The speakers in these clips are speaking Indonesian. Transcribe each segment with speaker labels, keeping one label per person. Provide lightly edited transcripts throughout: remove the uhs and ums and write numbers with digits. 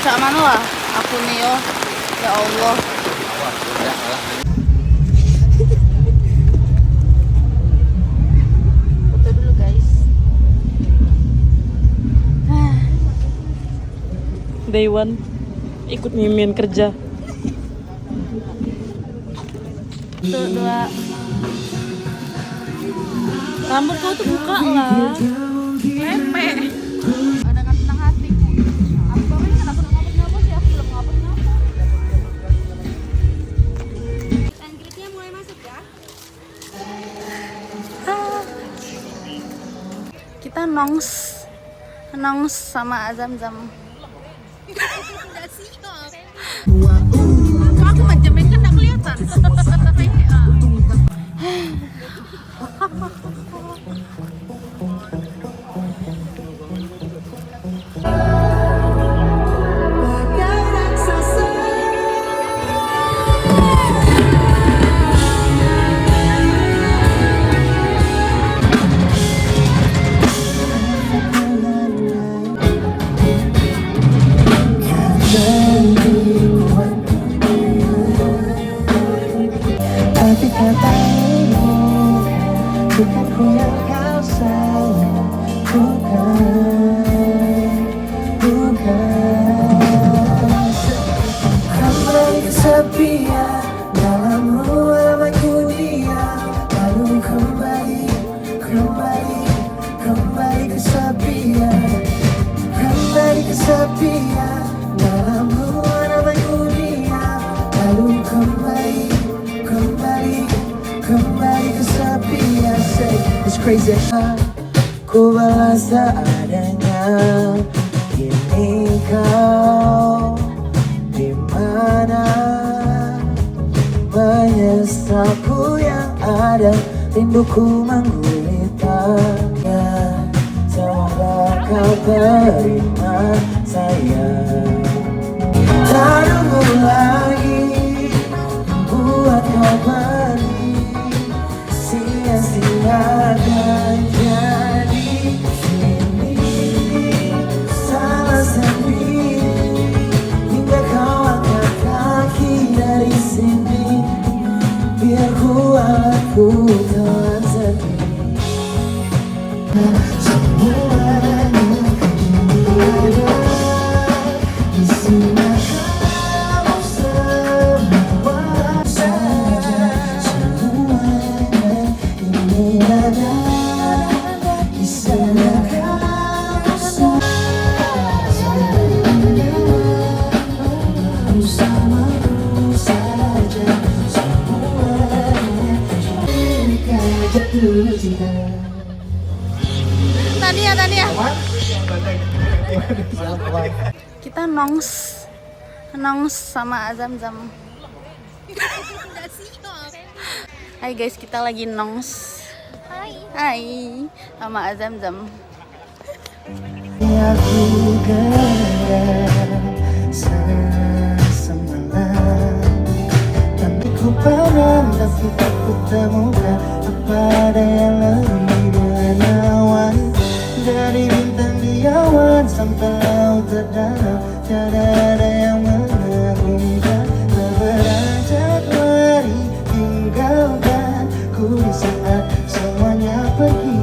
Speaker 1: Cak mana lah aku nih yo. Ya Allah. Foto dulu guys.
Speaker 2: Day one ikut mimin kerja.
Speaker 1: Tuh dua.
Speaker 2: Rambut kau tuh buka lah.
Speaker 1: Lepe. Dengan senang hati. Aku bawain kan aku udah ngapus sih, aku belum ngapus. Dan gritnya mulai masuk ya. Kita nongs sama Azam-Zam. Kok aku majemin kan gak kelihatan.
Speaker 3: Tapi katamu bukan ku yang kau sayang, bukan. Kembali kesepian dalam ruang dunia, lalu kembali kesepian, kembali kesepian dalam ruang dunia, lalu kembali kesepian. Say it's crazy. Ku balas seadanya. Kini kau di mana? Menyesalku yang ada, rinduku menggulitanya. Semoga kau terima sayang. Tak nunggu lagi buat kau pergi, sia-siakan jadi sini. Salah sendiri hingga kau angkat kaki dari sini. Biar aku telan sendiri. Semuanya ada di sini.
Speaker 1: Tania. Kita nongs sama Azam-Zam. Hai guys, kita lagi nongs. Hai sama Azam-Zam.
Speaker 3: Aku geram semalam, tapi ku padam, tapi tak ku temukan apa ada yang lebih menawan. Dari bintang di awan sampai laut terdalam, tiada ada yang mengagumkan. Beranjak lari tinggalkan ku di saat semuanya pergi.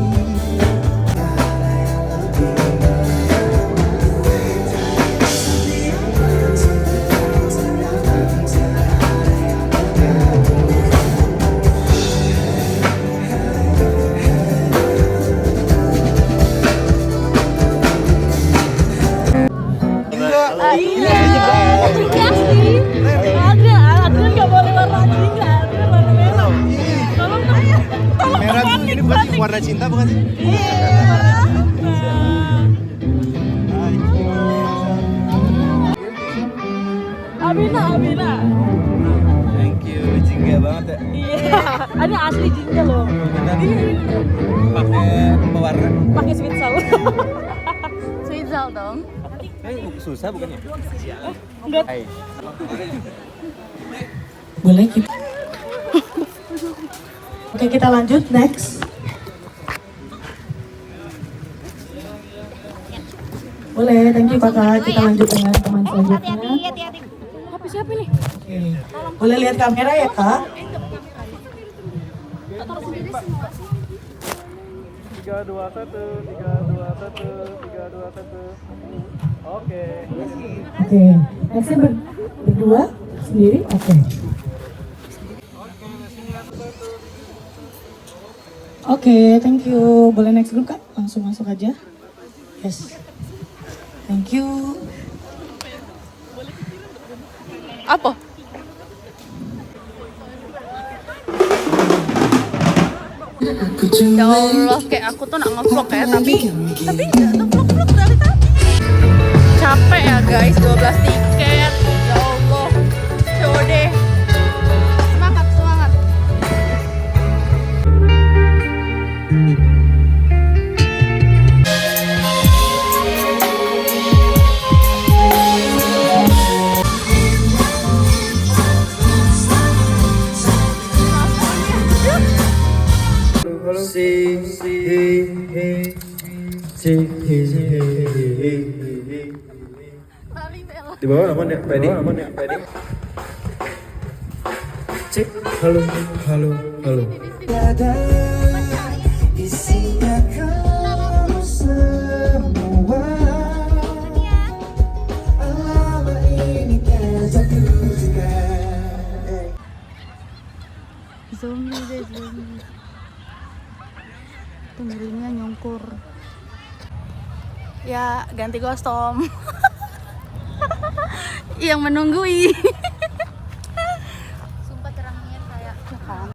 Speaker 2: Adrian nggak boleh warna jingga, Adrian warna merah. Tolong
Speaker 4: merah ini bukan warna cinta bukan sih?
Speaker 2: Abina.
Speaker 4: Thank you, jingga banget ya.
Speaker 2: Iya, ini asli jingga loh.
Speaker 4: Pakai pewarna.
Speaker 2: Pakai sweet sour.
Speaker 1: Sweet Zal dong.
Speaker 4: Susah bukannya?
Speaker 2: Enggak.
Speaker 4: Hai.
Speaker 3: Boleh kita. Oke, kita lanjut next. Boleh, thank you kakak. Kita lanjut dengan teman selanjutnya.
Speaker 1: Hati-hati. HP siapa nih?
Speaker 3: Oke. Boleh lihat kamera ya kak?
Speaker 1: Taruh sendiri semua sih.
Speaker 4: 3, 2, 1, 3, 2, 1, 3, 2, 1. Oke.
Speaker 3: Oke. Nextnya berdua sendiri. Oke. Oke, thank you. Boleh next group kak? Langsung masuk aja. Yes. Thank you.
Speaker 1: Apa? Ya Allah, kayak aku tuh nak nge-vlog ya, tapi nggak nge-vlog dari tadi. Capek ya guys, 12 tiket. Ya Allah, coba deh. Semangat.
Speaker 4: Di bawah aman ya? Pedi? Cek, halo.
Speaker 3: Ada isinya kamu semua. Lama ini kan jatuh juga.
Speaker 1: Zombie deh. Tenggirinya nyongkur. Ya, ganti kostum. Yang menunggui.